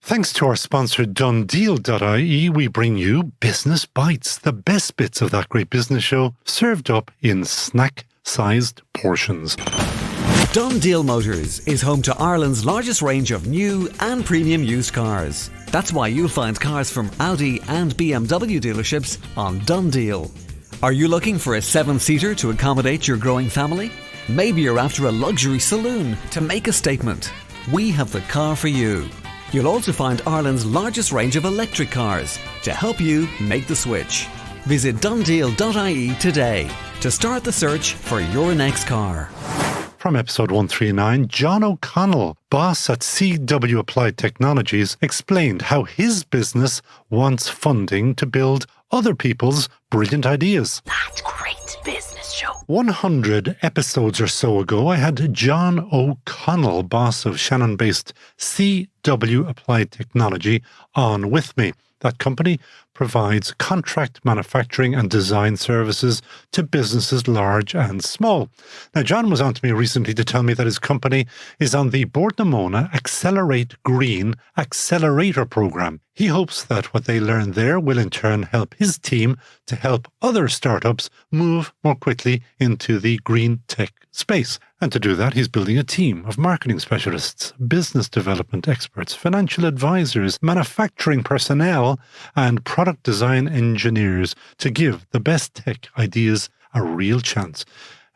Thanks to our sponsor change.Deal.ie, we bring you Business Bites, the best bits of that great business show, served up in snack-sized portions. Dundeel Motors is home to Ireland's largest range of new and premium used cars. That's why you'll find cars from Audi and BMW dealerships on Dundeel. Are you looking for a 7-seater to accommodate your growing family? Maybe you're after a luxury saloon to make a statement. We have the car for you. You'll also find Ireland's largest range of electric cars to help you make the switch. Visit dundeel.ie today to start the search for your next car. From episode 139, John O'Connell, boss at CW Applied Technologies, explained how his business wants funding to build other people's brilliant ideas. That's great business show. 100 episodes or so ago, I had John O'Connell, boss of Shannon-based CW Applied Technology, on with me. That company provides contract manufacturing and design services to businesses large and small. Now, John was on to me recently to tell me that his company is on the Bordnamona Accelerate Green Accelerator program. He hopes that what they learn there will in turn help his team to help other startups move more quickly into the green tech space. And to do that, he's building a team of marketing specialists, business development experts, financial advisors, manufacturing personnel, and product design engineers to give the best tech ideas a real chance.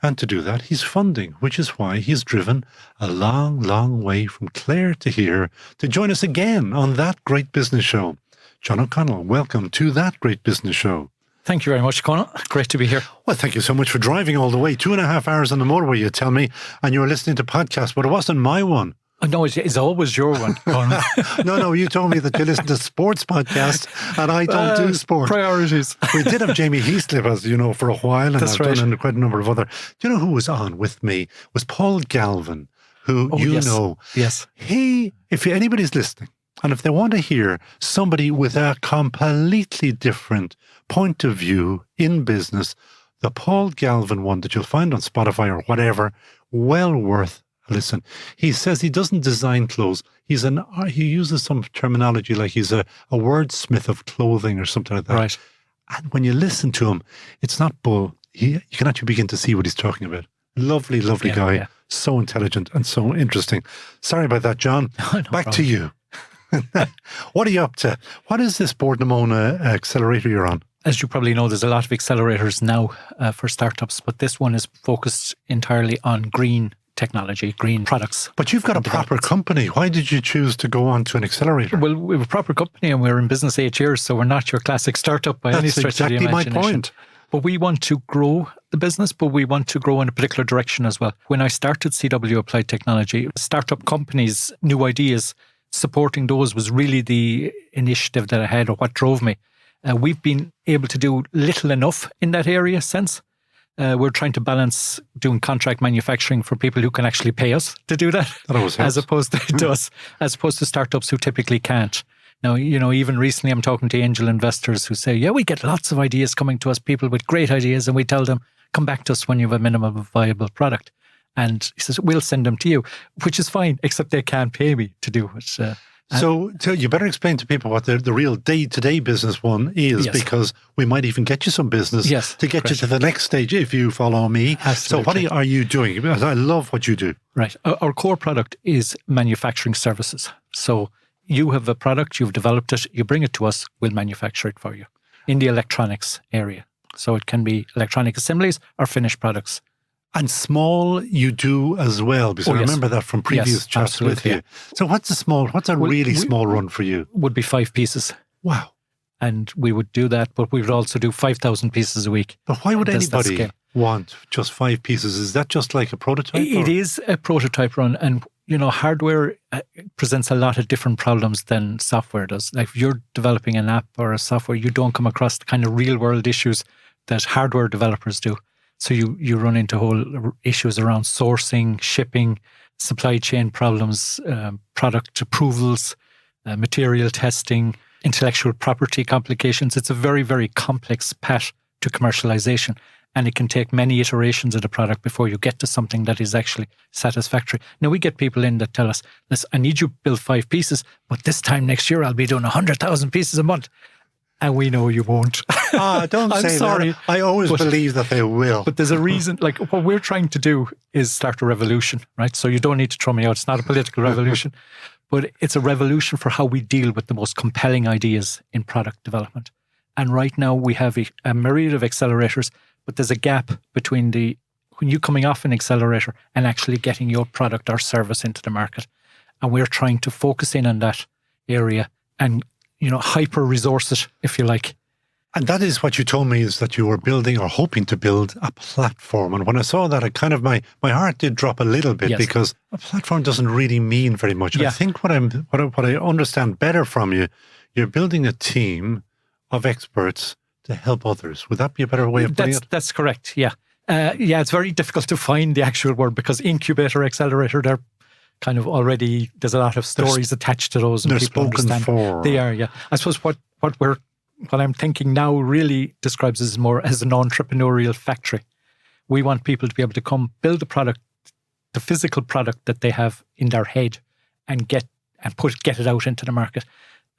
And to do that, he's funding, which is why he's driven a long, long way from Clare to here to join us again on That Great Business Show. John O'Connell, welcome to That Great Business Show. Thank you very much, Conor. Great to be here. Well, thank you so much for driving all the way. 2.5 hours on the motorway, you tell me, and you were listening to podcasts, but it wasn't my one. No, it's always your one, Conor. No, you told me that you listen to sports podcasts, and I don't do sport. Priorities. We did have Jamie Heaslip, as you know, for a while, and That's I've right. done quite a number of other. Do you know who was on with me? Was Paul Galvin, who yes. know. Yes. If anybody's listening, and if they want to hear somebody with a completely different point of view in business, the Paul Galvin one that you'll find on Spotify or whatever, well worth a listen. He says he doesn't design clothes. He uses some terminology like he's a wordsmith of clothing or something like that. Right. And when you listen to him, it's not bull. You can actually begin to see what he's talking about. Lovely, lovely guy. Yeah. So intelligent and so interesting. Sorry about that, John. No Back problem. to you. What are you up to? What is this Bordnamona accelerator you're on? As you probably know, there's a lot of accelerators now for startups, but this one is focused entirely on green technology, green products. But you've got a proper company. Why did you choose to go on to an accelerator? Well, we have a proper company and we're in business 8 years, so we're not your classic startup by any stretch of the imagination. That's exactly my point. But we want to grow the business, but we want to grow in a particular direction as well. When I started CW Applied Technology, startup companies, new ideas, supporting those was really the initiative that I had, or what drove me. We've been able to do little enough in that area since. We're trying to balance doing contract manufacturing for people who can actually pay us to do that, as opposed to startups who typically can't. Now, even recently I'm talking to angel investors who say, yeah, we get lots of ideas coming to us, people with great ideas, and we tell them, come back to us when you have a minimum viable product. And he says, we'll send them to you, which is fine, except they can't pay me to do it. So you better explain to people what the real day-to-day business one is, yes. Because we might even get you some business to get you to the next stage if you follow me. Absolutely. So what are you doing? Because I love what you do. Right. Our core product is manufacturing services. So you have a product, you've developed it, you bring it to us, we'll manufacture it for you in the electronics area. So it can be electronic assemblies or finished products. And small you do as well, because I remember that from previous chats with you. So what's a really small run for you? Would be 5 pieces. Wow. And we would do that, but we would also do 5,000 pieces a week. But why would anybody want just 5 pieces? Is that just like a prototype? It is a prototype run. And, hardware presents a lot of different problems than software does. Like if you're developing an app or a software, you don't come across the kind of real world issues that hardware developers do. So you run into whole issues around sourcing, shipping, supply chain problems, product approvals, material testing, intellectual property complications. It's a very, very complex path to commercialization. And it can take many iterations of the product before you get to something that is actually satisfactory. Now, we get people in that tell us, listen, I need you to build 5 pieces, but this time next year I'll be doing 100,000 pieces a month. And we know you won't. Don't I'm say sorry, that. I always believe that they will. But there's a reason, like what we're trying to do is start a revolution, right? So you don't need to throw me out. It's not a political revolution, but it's a revolution for how we deal with the most compelling ideas in product development. And right now we have a myriad of accelerators, but there's a gap between when you coming off an accelerator and actually getting your product or service into the market. And we're trying to focus in on that area and, hyper resource it, if you like. And that is what you told me, is that you were building or hoping to build a platform. And when I saw that, I kind of, my heart did drop a little bit, Yes. because a platform doesn't really mean very much. Yeah. I think what I understand better from you, you're building a team of experts to help others. Would that be a better way of putting it? That's correct, yeah. It's very difficult to find the actual word, because incubator, accelerator, they're kind of already, there's a lot of stories attached to those. And They're people spoken understand. for. They are, yeah. I suppose what I'm thinking now really describes us more as an entrepreneurial factory. We want people to be able to come build a product, the physical product that they have in their head, and get it out into the market.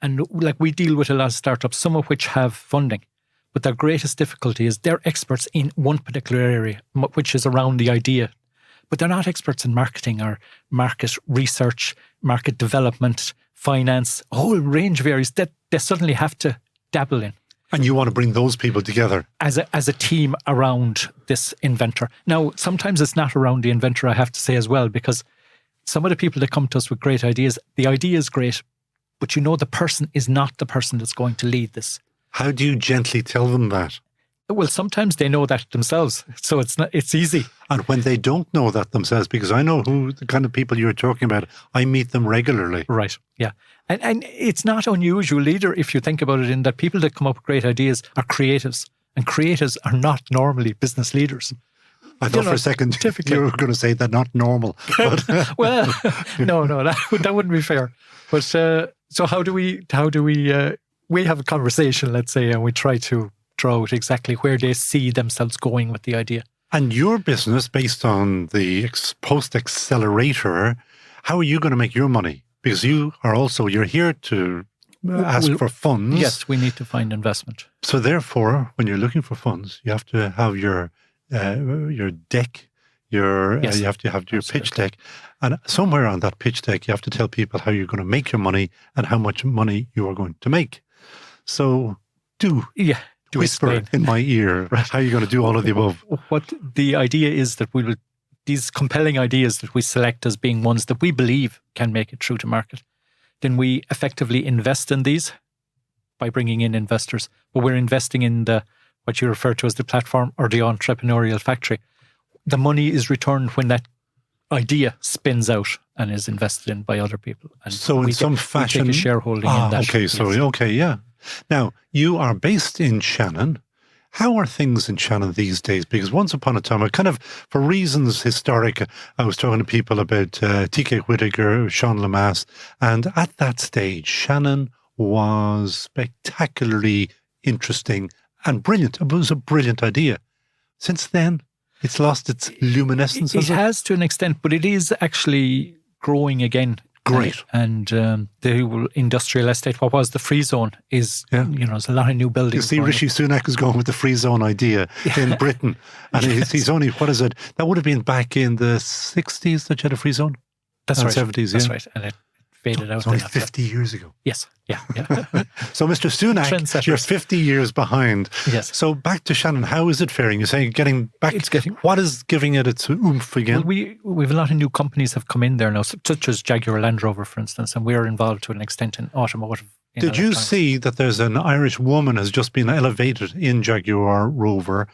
And like, we deal with a lot of startups, some of which have funding, but their greatest difficulty is they're experts in one particular area, which is around the idea. But they're not experts in marketing or market research, market development, finance, a whole range of areas that they suddenly have to dabble in. And you want to bring those people together. As a team around this inventor. Now, sometimes it's not around the inventor, I have to say as well, because some of the people that come to us with great ideas, the idea is great, but the person is not the person that's going to lead this. How do you gently tell them that? Well, sometimes they know that themselves, so it's easy. And when they don't know that themselves, because I know who the kind of people you're talking about, I meet them regularly. Right, yeah. And it's not unusual either, if you think about it, in that people that come up with great ideas are creatives, and creatives are not normally business leaders. I thought for a second you were going to say they're not normal. But Well, no, that wouldn't be fair. But so how do we have a conversation, let's say, and we try to draw out exactly where they see themselves going with the idea. And your business, based on the post-accelerator, how are you going to make your money? Because you're here to ask for funds. Yes, we need to find investment. So therefore, when you're looking for funds, you have to have your deck, you have to have your pitch deck. And somewhere on that pitch deck, you have to tell people how you're going to make your money and how much money you are going to make. So whisper explain in my ear how you're going to do all of the above. What the idea is that these compelling ideas that we select as being ones that we believe can make it through to market, then we effectively invest in these by bringing in investors. But we're investing in what you refer to as the platform or the entrepreneurial factory. The money is returned when that idea spins out and is invested in by other people. And so in some fashion, we take a shareholding in that. Okay, so yes. Okay, yeah. Now, you are based in Shannon. How are things in Shannon these days? Because once upon a time, for reasons historic, I was talking to people about T.K. Whittaker, Sean Lamass, and at that stage, Shannon was spectacularly interesting and brilliant. It was a brilliant idea. Since then, it's lost its luminescence. It has to an extent, but it is actually growing again. Great. And the industrial estate, what was the free zone, is, there's a lot of new buildings. You see, Rishi Sunak is going with the free zone idea in Britain. And he's only, what is it? That would have been back in the 60s that you had a free zone? That's right. 70s, That's yeah. right. And it faded out. It's only 50 years ago. Yes. Yeah. So, Mr. Sunak, you're 50 years behind. Yes. So, back to Shannon, how is it faring? You're saying getting back. What is giving it its oomph again? Well, we've a lot of new companies have come in there now, such as Jaguar Land Rover, for instance, and we're involved to an extent in automotive. Did you see that there's an Irish woman has just been elevated in Jaguar Rover?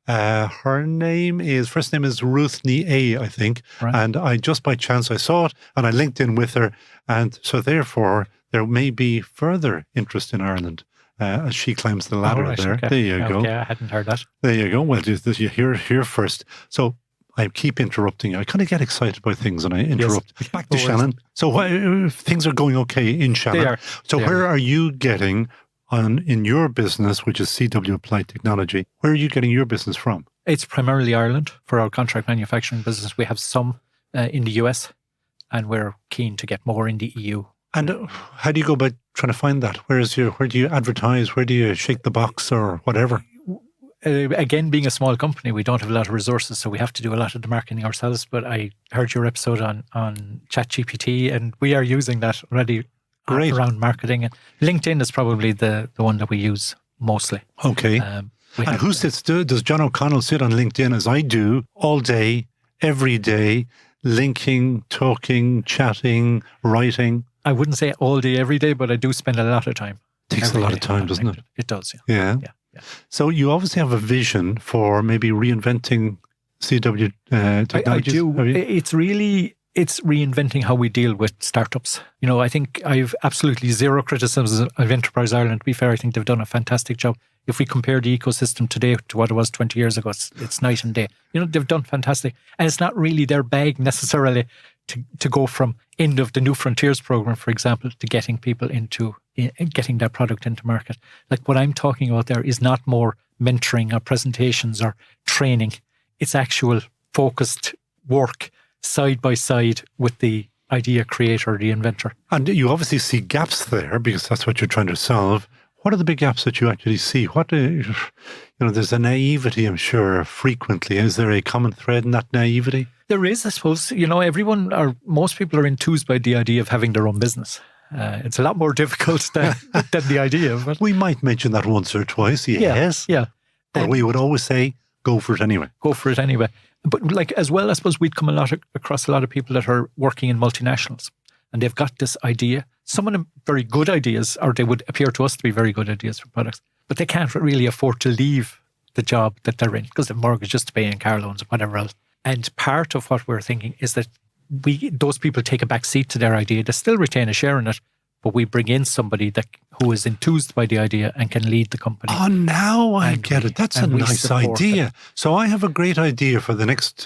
Her first name is Ruthnie A, I think. Right. And I just by chance I saw it and I linked in with her. And so therefore there may be further interest in Ireland as she climbs the ladder there. Okay. There you go. Okay, I hadn't heard that. There you go. Well, you hear here first. So I keep interrupting you. I kind of get excited about things and I interrupt. Yes. Back to Shannon. So things are going okay in Shannon. They are. So where are you getting in your business, which is CW Applied Technology, where are you getting your business from? It's primarily Ireland for our contract manufacturing business. We have some in the US, and we're keen to get more in the EU. And how do you go about trying to find that? Where do you advertise? Where do you shake the box or whatever? Again, being a small company, we don't have a lot of resources, so we have to do a lot of the marketing ourselves. But I heard your episode on ChatGPT, and we are using that already. Great. Around marketing. And LinkedIn is probably the one that we use mostly. Okay. And who sits? Does John O'Connell sit on LinkedIn as I do all day, every day, linking, talking, chatting, writing? I wouldn't say all day, every day, but I do spend a lot of time. Takes a lot of time, doesn't it? It does, yeah. Yeah. So you obviously have a vision for maybe reinventing CW technologies. I do. It's reinventing how we deal with startups. I think I've absolutely zero criticism of Enterprise Ireland. To be fair, I think they've done a fantastic job. If we compare the ecosystem today to what it was 20 years ago, it's night and day. They've done fantastic. And it's not really their bag necessarily to go from end of the New Frontiers program, for example, to getting people into getting their product into market. Like what I'm talking about there is not more mentoring or presentations or training. It's actual focused work side by side with the idea creator, the inventor. And you obviously see gaps there because that's what you're trying to solve. What are the big gaps that you actually see? There's a naivety, I'm sure, frequently. Is there a common thread in that naivety? There is, I suppose. Most people are enthused by the idea of having their own business. It's a lot more difficult than the idea of it. We might mention that once or twice, yes. Yeah. But we would always say, go for it anyway. Go for it anyway. But as well, I suppose we'd come across a lot of people that are working in multinationals and they've got this idea. Some of them very good ideas, or they would appear to us to be very good ideas for products, but they can't really afford to leave the job that they're in because they've mortgages to pay and car loans and whatever else. And part of what we're thinking is that those people take a back seat to their idea. They still retain a share in it, but we bring in somebody who is enthused by the idea and can lead the company. Oh, now I get it. That's a nice idea. Them. So I have a great idea for the next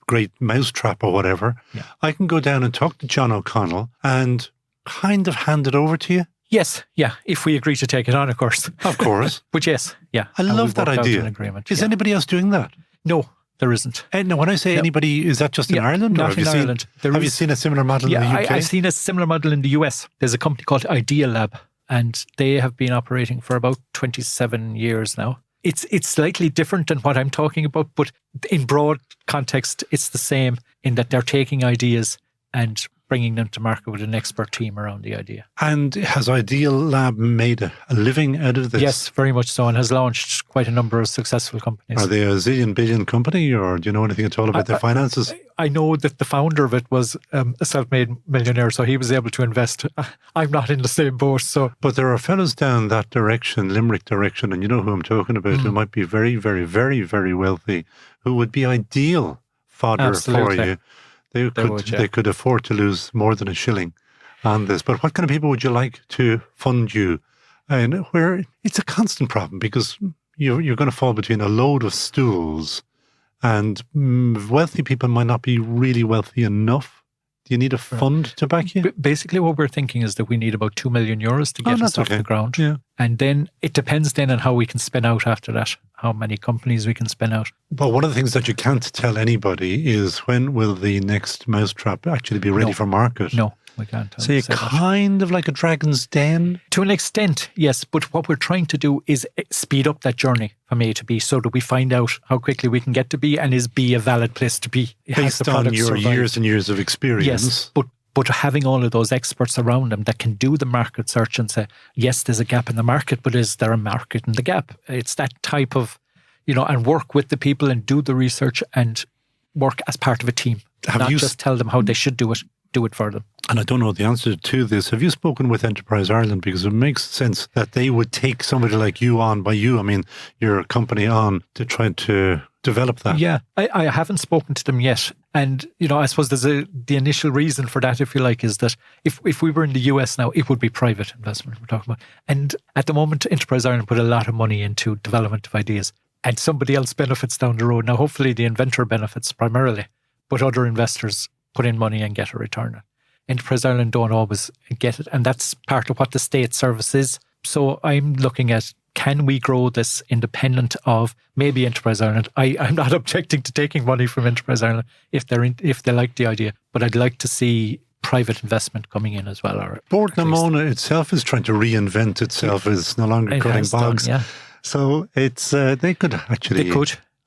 great mousetrap or whatever. Yeah. I can go down and talk to John O'Connell and kind of hand it over to you. Yes, yeah, if we agree to take it on, of course. Of course. But yes, yeah. I love that idea. Is anybody else doing that? No, there isn't. And when I say anybody, is that just in Ireland? Not in Ireland. Have you seen a similar model in the UK? I've seen a similar model in the US. There's a company called Idea Lab, and they have been operating for about 27 years now. It's slightly different than what I'm talking about, but in broad context, it's the same in that they're taking ideas and bringing them to market with an expert team around the idea. And has Idea Lab made a living out of this? Yes, very much so, and has launched quite a number of successful companies. Are they a zillion billion company, or do you know anything at all about their finances? I know that the founder of it was a self-made millionaire, so he was able to invest. I'm not in the same boat, so. But there are fellas down that direction, Limerick direction, and you know who I'm talking about, who might be very, very, very, very wealthy, who would be ideal fodder for you. They could afford to lose more than a shilling on this. But what kind of people would you like to fund you? And where it's a constant problem because you're going to fall between a load of stools, and wealthy people might not be really wealthy enough. Do you need a fund to back you? Basically, what we're thinking is that we need about €2 million to get us off the ground. Yeah. And then it depends then on how we can spin out after that, how many companies we can spin out. But one of the things that you can't tell anybody is when will the next mousetrap actually be ready for market? No, we can't. So you're kind of like a dragon's den? To an extent, yes. But what we're trying to do is speed up that journey from A to B so that we find out how quickly we can get to B, and is B a valid place to be? Based on your years and years of experience. Yes, but having all of those experts around them that can do the market search and say, yes, there's a gap in the market, but is there a market in the gap? It's that type of, and work with the people and do the research and work as part of a team. Not just tell them how they should do it for them. And I don't know the answer to this. Have you spoken with Enterprise Ireland? Because it makes sense that they would take somebody like you on, by you, I mean, your company on, to try to develop that. Yeah, I haven't spoken to them yet. And, I suppose there's the initial reason for that, if you like, is that if we were in the US now, it would be private investment we're talking about. And at the moment, Enterprise Ireland put a lot of money into development of ideas, and somebody else benefits down the road. Now, hopefully the inventor benefits primarily, but other investors put in money and get a return. Enterprise Ireland don't always get it, and that's part of what the state service is. So I'm looking at can we grow this independent of maybe Enterprise Ireland? I'm not objecting to taking money from Enterprise Ireland if they like the idea, but I'd like to see private investment coming in as well. Bord na Móna itself is trying to reinvent itself. It's no longer cutting bogs. Yeah. So it's they could actually...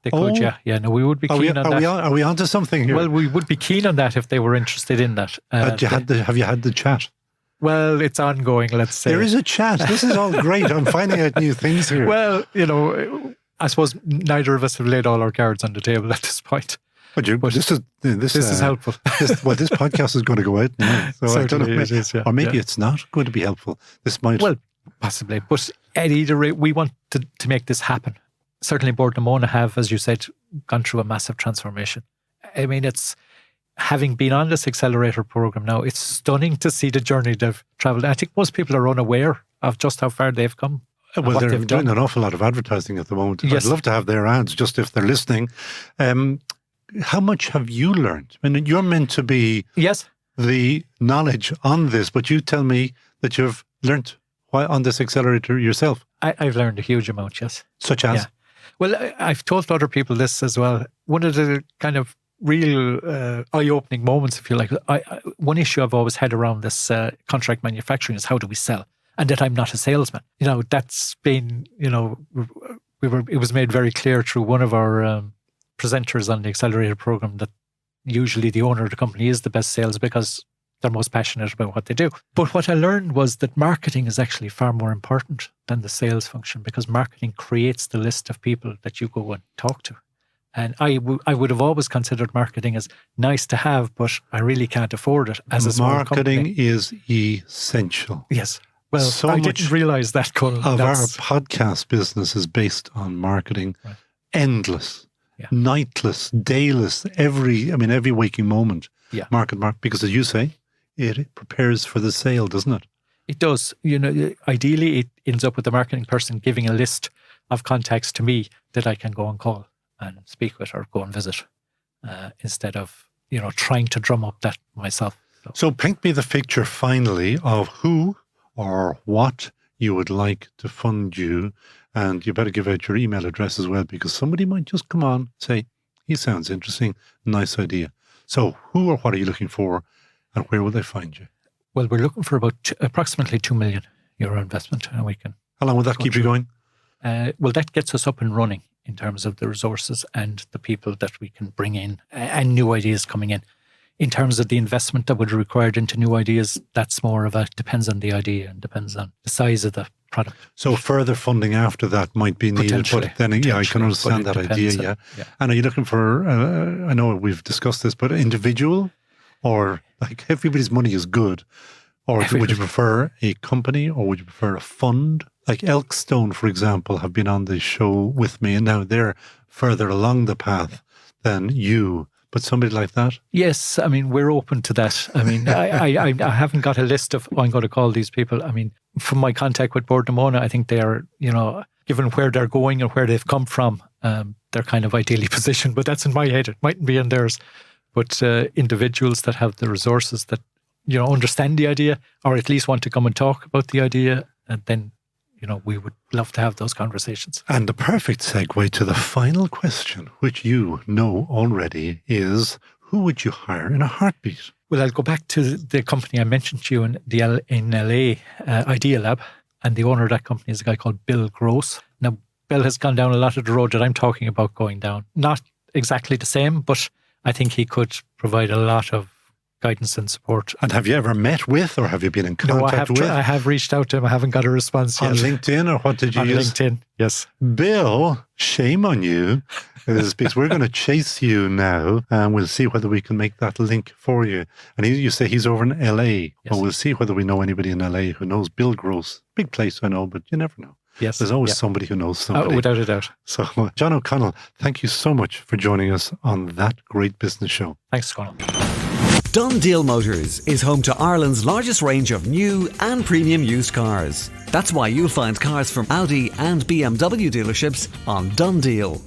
They could, yeah. Yeah, no, we would be keen on that. Are we onto something here? Well, we would be keen on that if they were interested in that. Have you had the chat? Well, it's ongoing, let's say. There is a chat. This is all great. I'm finding out new things here. Well, I suppose neither of us have laid all our cards on the table at this point. But this is helpful. This podcast is going to go out now. So I don't know, it is, yeah. Or maybe it's not going to be helpful. This might... Well, possibly. But at either rate, we want to make this happen. Certainly Bord na Móna have, as you said, gone through a massive transformation. I mean, it's having been on this accelerator program now, it's stunning to see the journey they've travelled. I think most people are unaware of just how far they've come. Well, they're doing an awful lot of advertising at the moment. Yes. I'd love to have their ads, just if they're listening. How much have you learned? I mean, you're meant to be the knowledge on this, but you tell me that you've learnt on this accelerator yourself. I've learned a huge amount, yes. Such as? Yeah. Well, I've told other people this as well. One of the kind of real eye-opening moments, if you like, one issue I've always had around this contract manufacturing is how do we sell? And that I'm not a salesman. That's been, it was made very clear through one of our presenters on the accelerator program that usually the owner of the company is the best sales because they're most passionate about what they do. But what I learned was that marketing is actually far more important than the sales function, because marketing creates the list of people that you go and talk to. And I would have always considered marketing as nice to have, but I really can't afford it as a small company. Marketing is essential. Yes. Well, I didn't realise that, Colin. Our podcast business is based on marketing. Right. Endless, nightless, dayless, every waking moment. Yeah. Market, because as you say, it prepares for the sale, doesn't it? It does. Ideally, it ends up with the marketing person giving a list of contacts to me that I can go and call and speak with or go and visit, instead of, trying to drum up that myself. So paint me the picture finally of who or what you would like to fund you. And you better give out your email address as well, because somebody might just come on, say, he sounds interesting, nice idea. So who or what are you looking for, and where will they find you? Well, we're looking for about approximately €2 million investment, and we can... How long will that keep you going? Well, that gets us up and running in terms of the resources and the people that we can bring in and new ideas coming in. In terms of the investment that would be required into new ideas, that's more of depends on the idea and depends on the size of the product. So further funding after that might be needed, but then I can understand that idea. Yeah. And are you looking for? I know we've discussed this, but individual, or like everybody's money is good, or would you prefer a company, or would you prefer a fund? Like Elkstone, for example, have been on the show with me, and now they're further along the path than you. But somebody like that? Yes, I mean, we're open to that. I mean, I haven't got a list of, I'm going to call these people. I mean, from my contact with Bord na Móna, I think they are, given where they're going and where they've come from, they're kind of ideally positioned. But that's in my head. It mightn't be in theirs. But individuals that have the resources that, understand the idea, or at least want to come and talk about the idea, and then, we would love to have those conversations. And the perfect segue to the final question, which you know already, is who would you hire in a heartbeat? Well, I'll go back to the company I mentioned to you in LA, Idea Lab, and the owner of that company is a guy called Bill Gross. Now, Bill has gone down a lot of the road that I'm talking about going down. Not exactly the same, but I think he could provide a lot of guidance and support. And have you ever met with, or have you been in contact with? I have reached out to him. I haven't got a response yet. On LinkedIn, or what did you use? On LinkedIn, yes. Bill, shame on you, because we're going to chase you now, and we'll see whether we can make that link for you. And you say he's over in LA. Yes. Well, we'll see whether we know anybody in LA who knows Bill Gross. Big place, I know, but you never know. Yes. There's always somebody who knows somebody. Without a doubt. So, John O'Connell, thank you so much for joining us on That Great Business Show. Thanks, Colin. Dundeel Motors is home to Ireland's largest range of new and premium used cars. That's why you'll find cars from Audi and BMW dealerships on Dundeel.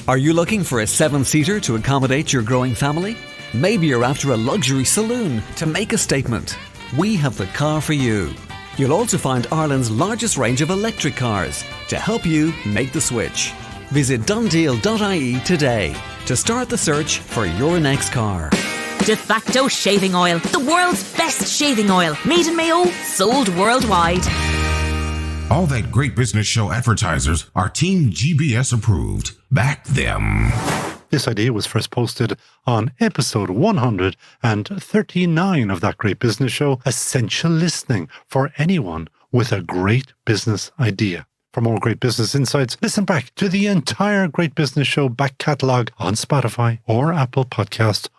Are you looking for a 7-seater to accommodate your growing family? Maybe you're after a luxury saloon to make a statement. We have the car for you. You'll also find Ireland's largest range of electric cars to help you make the switch. Visit change.Ie today to start the search for your next car. De facto shaving oil, the world's best shaving oil. Made in Mayo, sold worldwide. All that great business show advertisers are Team GBS approved. Back them. This idea was first posted on episode 139 of That Great Business Show, Essential Listening for anyone with a great business idea. For more great business insights, listen back to the entire Great Business Show back catalogue on Spotify or Apple Podcasts,